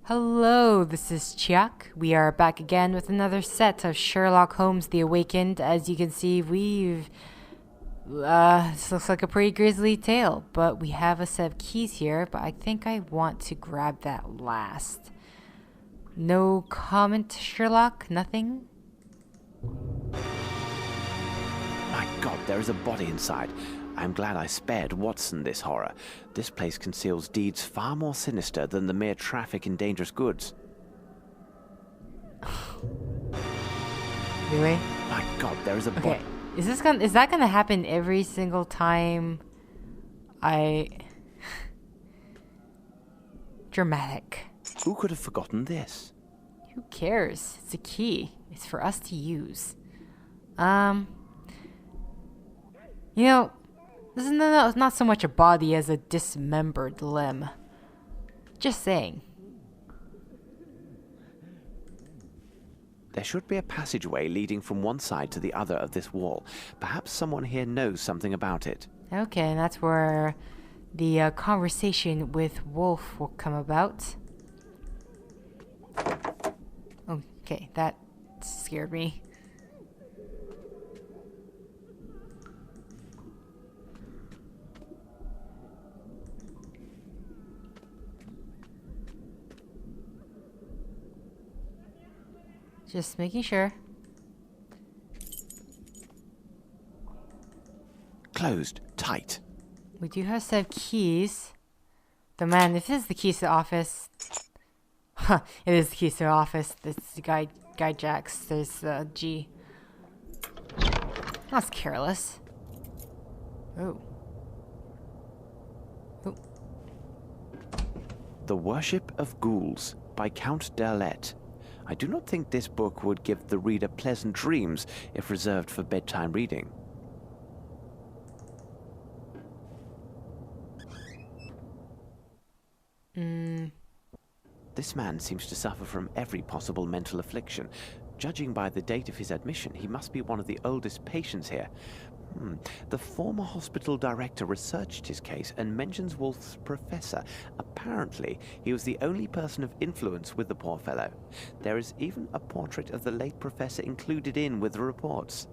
Hello, this is Chiak. We are back again with another set of Sherlock Holmes the Awakened. As you can see, this looks like a pretty grisly tale, but we have a set of keys here, but I think I want to grab that last. No comment, Sherlock? Nothing? My God, there is a body inside. I'm glad I spared Watson this horror. This place conceals deeds far more sinister than the mere traffic in dangerous goods. Really? My God, there is a body. Okay. Is that gonna happen every single time Dramatic. Who could have forgotten this? Who cares? It's a key. It's for us to use. This is not so much a body as a dismembered limb. Just saying. There should be a passageway leading from one side to the other of this wall. Perhaps someone here knows something about it. Okay, and that's where the conversation with Wolf will come about. Okay, that scared me. Just making sure. Closed. Tight. We do have a set of keys. Though man, if this is the keys to the office... Huh, it is the keys to the office. This is the guy Jacks. There's G. That's careless. Oh. Oh. The Worship of Ghouls by Count d'Erlette. I do not think this book would give the reader pleasant dreams if reserved for bedtime reading. This man seems to suffer from every possible mental affliction. Judging by the date of his admission, he must be one of the oldest patients here. The former hospital director researched his case and mentions Wolf's professor. Apparently, he was the only person of influence with the poor fellow. There is even a portrait of the late professor included in with the reports.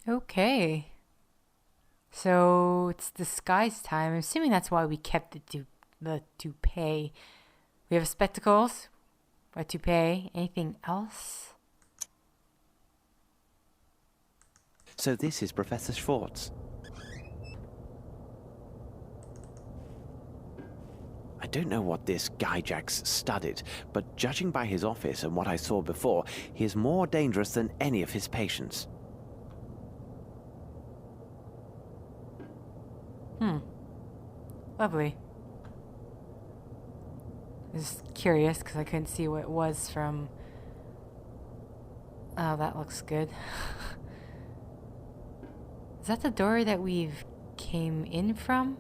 Okay. So, it's disguise time. I'm assuming that's why we kept the toupee. We have spectacles, a toupee. Anything else? So this is Professor Schwartz. I don't know what this Guy Jacks studied, but judging by his office and what I saw before, he is more dangerous than any of his patients. Lovely. I was just curious because I couldn't see what it was from... Oh, that looks good. Is that the door that we've came in from?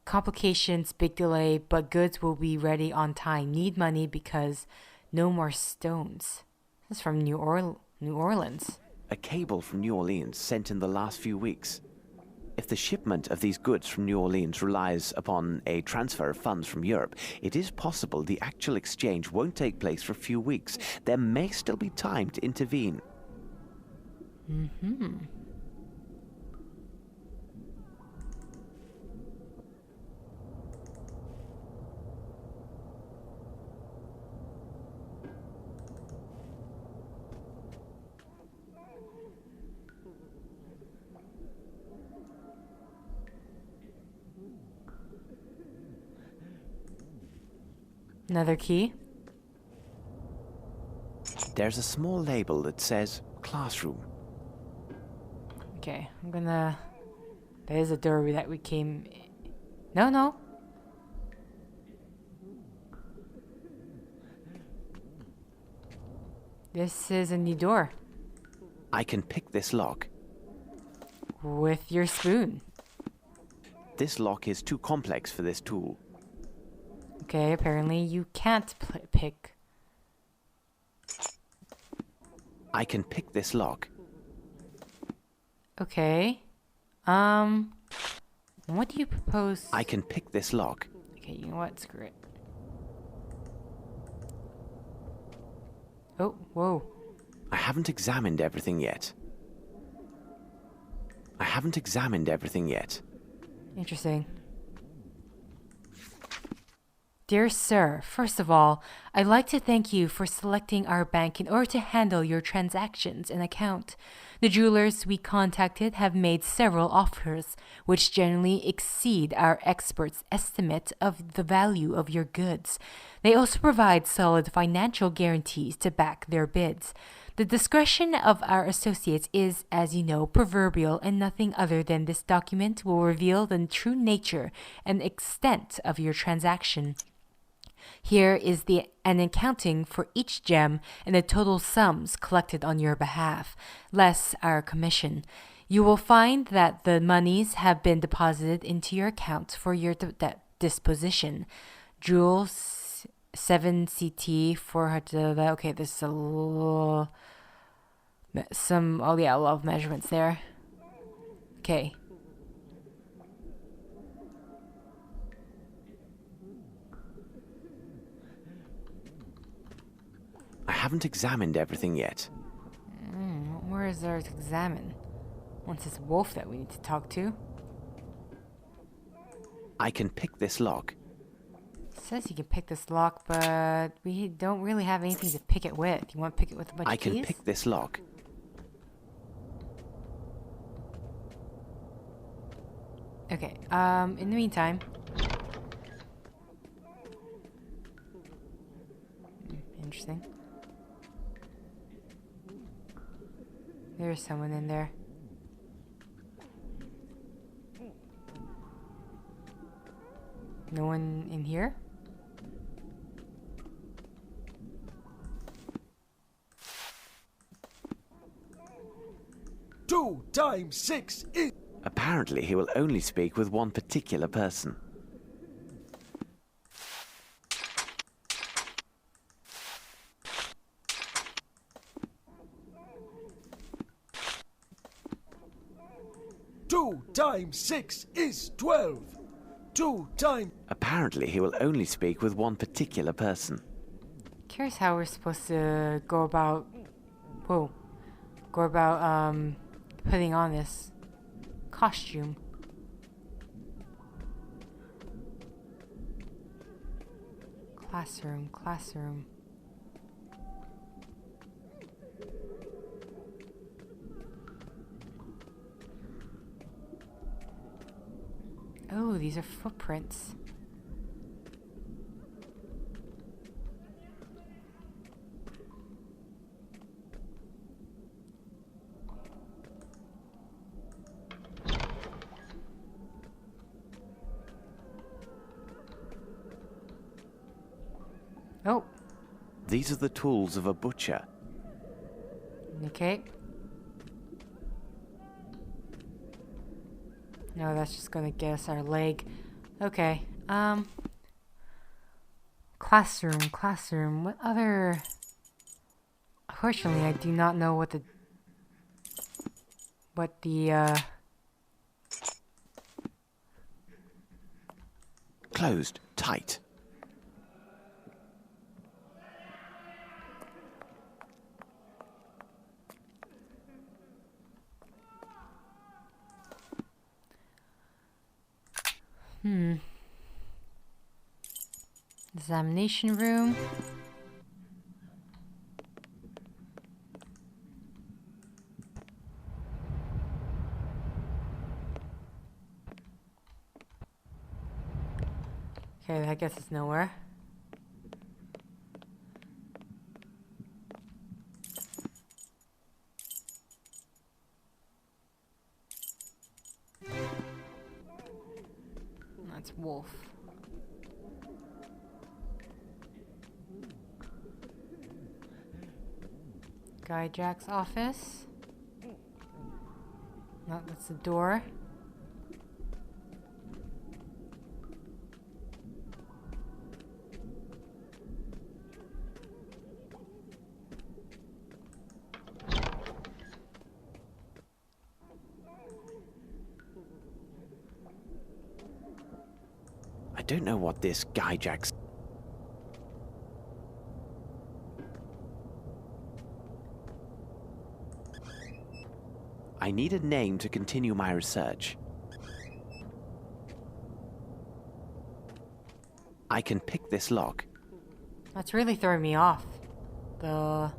Complications, big delay, but goods will be ready on time. Need money because no more stones. This is from New Orleans. A cable from New Orleans sent in the last few weeks. If the shipment of these goods from New Orleans relies upon a transfer of funds from Europe, it is possible the actual exchange won't take place for a few weeks. There may still be time to intervene. Another key. There's a small label that says classroom. Okay, I'm gonna... There's a door that we came... No. This is a new door. I can pick this lock. With your spoon. This lock is too complex for this tool. Okay, apparently you can't pick. I can pick this lock. Okay. What do you propose? I can pick this lock. Okay, you know what? Screw it. Oh, whoa. I haven't examined everything yet. I haven't examined everything yet. Interesting. Dear Sir, first of all, I'd like to thank you for selecting our bank in order to handle your transactions and account. The jewelers we contacted have made several offers, which generally exceed our experts' estimate of the value of your goods. They also provide solid financial guarantees to back their bids. The discretion of our associates is, as you know, proverbial, and nothing other than this document will reveal the true nature and extent of your transaction. Here is an accounting for each gem and the total sums collected on your behalf, less our commission. You will find that the monies have been deposited into your account for your disposition. Jewels 7CT 400. Okay, this is a lot of measurements there. Okay. I haven't examined everything yet. Where is there to examine? What's this wolf that we need to talk to? I can pick this lock. It says you can pick this lock, but we don't really have anything to pick it with. You want to pick it with a bunch I of keys? can pick this lock. Okay, in the meantime... Interesting. There's someone in there. No one in here? Two times 6 is... Apparently, he will only speak with one particular person. Two times 6 is 12. 2 times... Apparently, he will only speak with one particular person. Curious how we're supposed to go about... Whoa. Go about, putting on this costume. Classroom. Oh, these are footprints. Oh. These are the tools of a butcher. Okay. No, that's just gonna get us our leg. Okay. Classroom. What other... Unfortunately, I do not know what the... Closed. Tight. Examination room. Okay, I guess it's nowhere. That's wolf. Guy Jack's office. No, that's the door. don't know what this guy Jack's... I need a name to continue my research. I can pick this lock. That's really throwing me off. And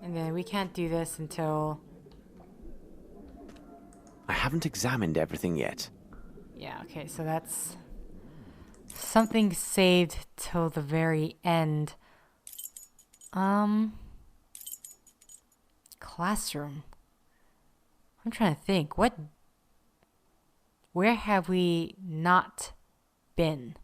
then we can't do this until... I haven't examined everything yet. Yeah, okay, so that's... something saved till the very end. Classroom. I'm trying to think. Where have we not been?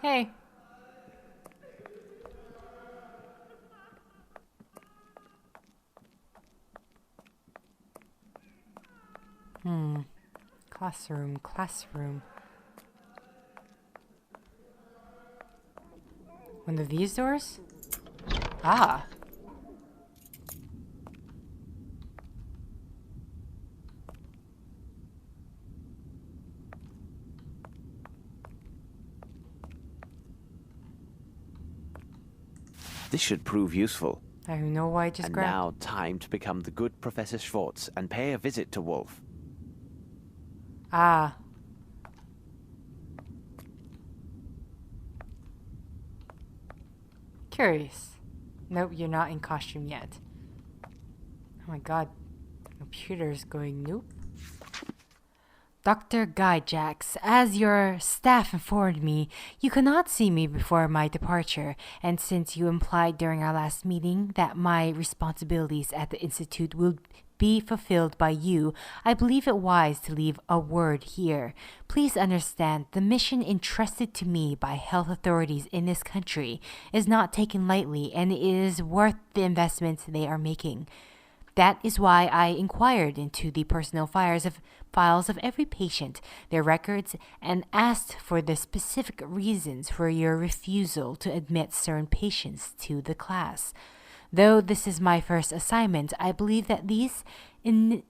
Hey. Classroom. One of these doors? Ah. This should prove useful. I don't know why I just And grabbed. now, time to become the good Professor Schwartz and pay a visit to Wolf. Ah. Curious. Nope, you're not in costume yet. Oh my god. Computer's going nope. Dr. Guy Jacks, as your staff informed me, you cannot see me before my departure, and since you implied during our last meeting that my responsibilities at the Institute will be fulfilled by you, I believe it wise to leave a word here. Please understand, the mission entrusted to me by health authorities in this country is not taken lightly, and it is worth the investment they are making. That is why I inquired into the personal files of every patient, their records, and asked for the specific reasons for your refusal to admit certain patients to the class. Though this is my first assignment, I believe that these initiatives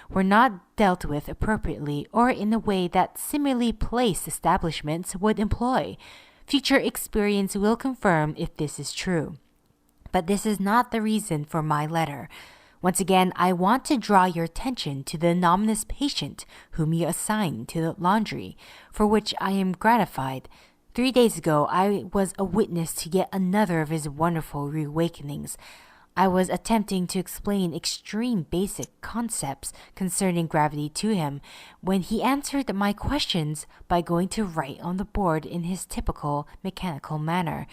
were not dealt with appropriately or in a way that similarly placed establishments would employ. Future experience will confirm if this is true. But this is not the reason for my letter. Once again, I want to draw your attention to the anonymous patient whom you assigned to the laundry, for which I am gratified. 3 days ago, I was a witness to yet another of his wonderful reawakenings. I was attempting to explain extreme basic concepts concerning gravity to him when he answered my questions by going to write on the board in his typical mechanical manner.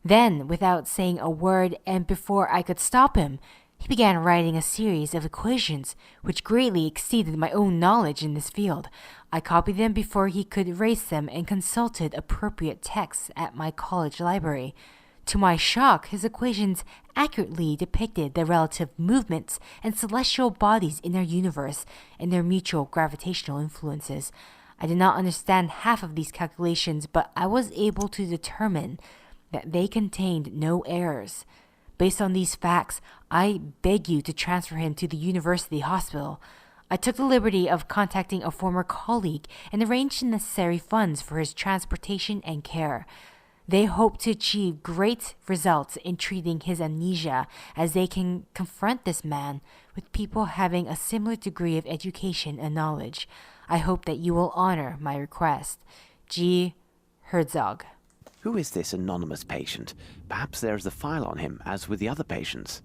Then, without saying a word and before I could stop him, he began writing a series of equations which greatly exceeded my own knowledge in this field. I copied them before he could erase them and consulted appropriate texts at my college library. To my shock, his equations accurately depicted the relative movements and celestial bodies in our universe and their mutual gravitational influences. I did not understand half of these calculations, but I was able to determine that they contained no errors. Based on these facts, I beg you to transfer him to the university hospital. I took the liberty of contacting a former colleague and arranged the necessary funds for his transportation and care. They hope to achieve great results in treating his amnesia, as they can confront this man with people having a similar degree of education and knowledge. I hope that you will honor my request. G. Herzog. Who is this anonymous patient? Perhaps there is a file on him, as with the other patients.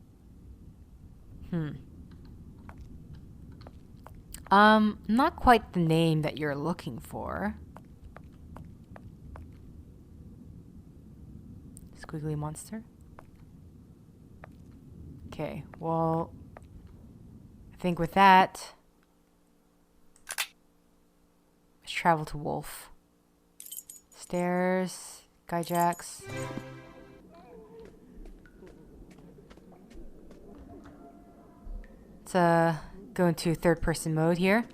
Not quite the name that you're looking for. Squiggly monster. Okay, well, I think with that, let's travel to Wolf. Stairs, Guy Jacks. Let's go into third person mode here.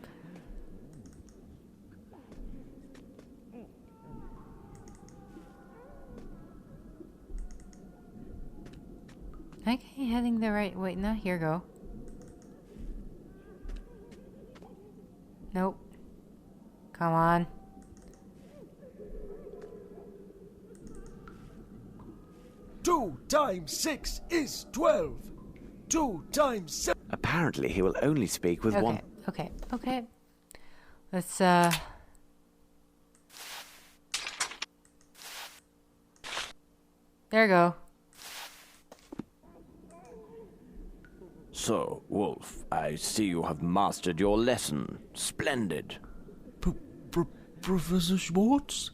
Okay, heading the right way. No, here go. Nope. Come on. Two times 6 is 12. 2 times 7. Apparently, he will only speak with one. Okay. Let's, There we go. So, Wolf, I see you have mastered your lesson. Splendid. Professor Schwartz?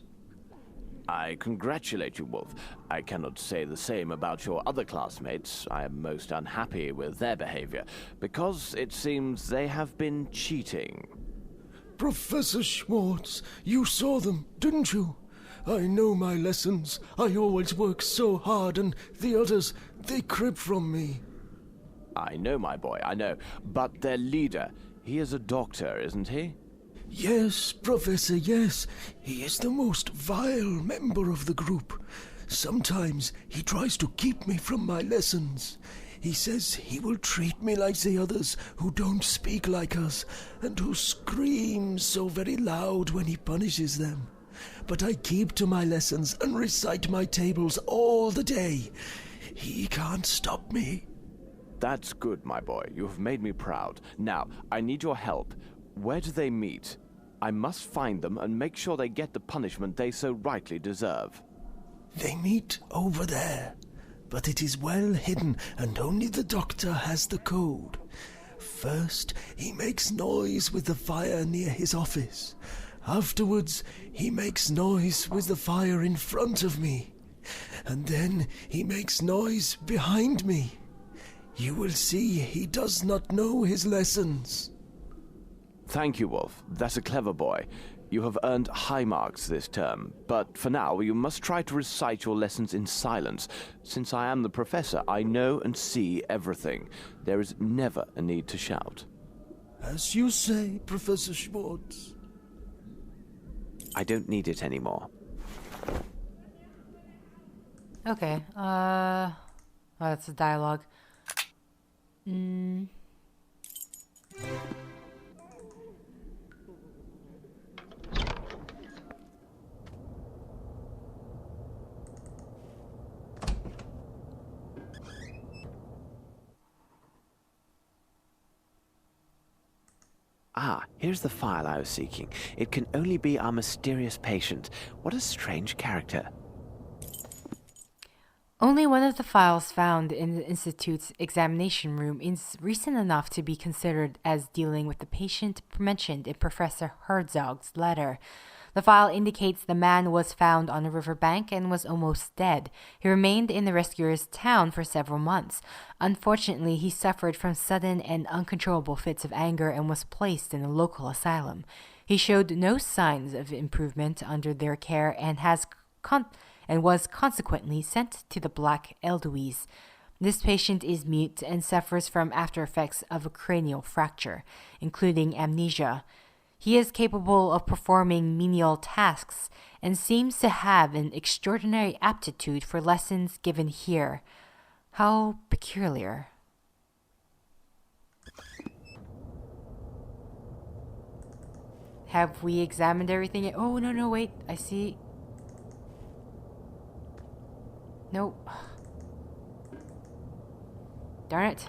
I congratulate you, Wolf. I cannot say the same about your other classmates. I am most unhappy with their behavior, because it seems they have been cheating. Professor Schwartz, you saw them, didn't you? I know my lessons. I always work so hard, and the others, they crib from me. I know, my boy, I know. But their leader, he is a doctor, isn't he? Yes, Professor, yes. He is the most vile member of the group. Sometimes he tries to keep me from my lessons. He says he will treat me like the others who don't speak like us and who scream so very loud when he punishes them. But I keep to my lessons and recite my tables all the day. He can't stop me. That's good, my boy. You have made me proud. Now, I need your help. Where do they meet? I must find them and make sure they get the punishment they so rightly deserve. They meet over there, but it is well hidden and only the doctor has the code. First, he makes noise with the fire near his office. Afterwards, he makes noise with the fire in front of me. And then he makes noise behind me. You will see he does not know his lessons. Thank you, Wolf. That's a clever boy. You have earned high marks this term, but for now you must try to recite your lessons in silence. Since I am the professor, I know and see everything. There is never a need to shout. As you say, Professor Schwartz. I don't need it anymore. Okay, oh, that's the dialogue. Ah, here's the file I was seeking. It can only be our mysterious patient. What a strange character. Only one of the files found in the Institute's examination room is recent enough to be considered as dealing with the patient mentioned in Professor Herzog's letter. The file indicates the man was found on a riverbank and was almost dead. He remained in the rescuer's town for several months. Unfortunately, he suffered from sudden and uncontrollable fits of anger and was placed in a local asylum. He showed no signs of improvement under their care and was consequently sent to the Black Edelweiss. This patient is mute and suffers from after effects of a cranial fracture, including amnesia. He is capable of performing menial tasks and seems to have an extraordinary aptitude for lessons given here. How peculiar. Have we examined everything? Oh, no, wait. I see. Nope. Darn it.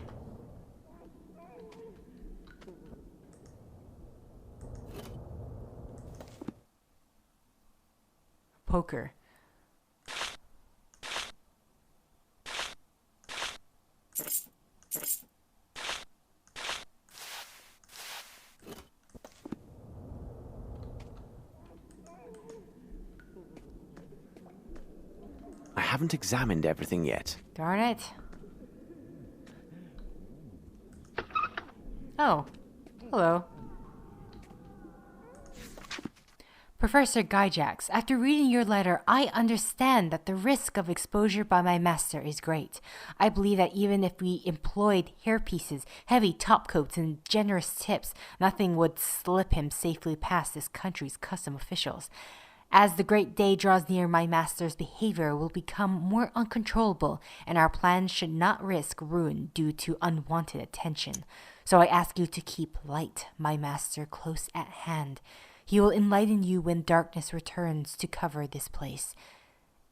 Poker. I haven't examined everything yet. Darn it. Oh, hello. Professor Gyjax, after reading your letter, I understand that the risk of exposure by my master is great. I believe that even if we employed hairpieces, heavy topcoats, and generous tips, nothing would slip him safely past this country's custom officials. As the great day draws near, my master's behavior will become more uncontrollable, and our plans should not risk ruin due to unwanted attention. So I ask you to keep light, my master, close at hand. He will enlighten you when darkness returns to cover this place.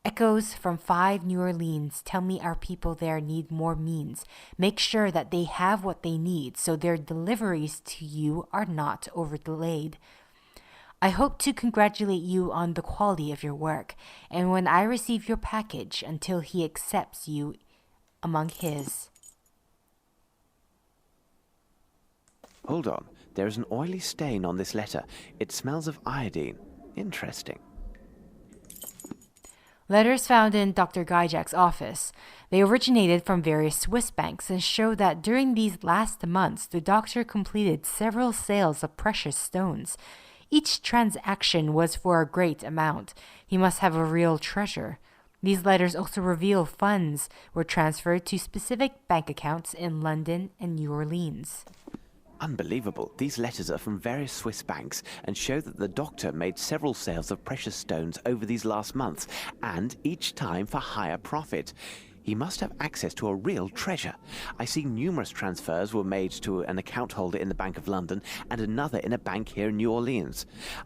Echoes from 5 New Orleans tell me our people there need more means. Make sure that they have what they need so their deliveries to you are not overdelayed. I hope to congratulate you on the quality of your work, and when I receive your package, until he accepts you among his. Hold on. There is an oily stain on this letter. It smells of iodine. Interesting. Letters found in Dr. Gyjax's office. They originated from various Swiss banks and show that during these last months, the doctor completed several sales of precious stones. Each transaction was for a great amount. He must have a real treasure. These letters also reveal funds were transferred to specific bank accounts in London and New Orleans. Unbelievable. These letters are from various Swiss banks and show that the doctor made several sales of precious stones over these last months, and each time for higher profit. He must have access to a real treasure. I see numerous transfers were made to an account holder in the Bank of London and another in a bank here in New Orleans.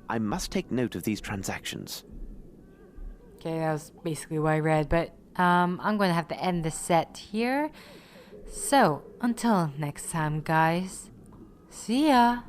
I must take note of these transactions. Okay, that was basically what I read, but I'm going to have to end the set here. So, until next time, guys. See ya!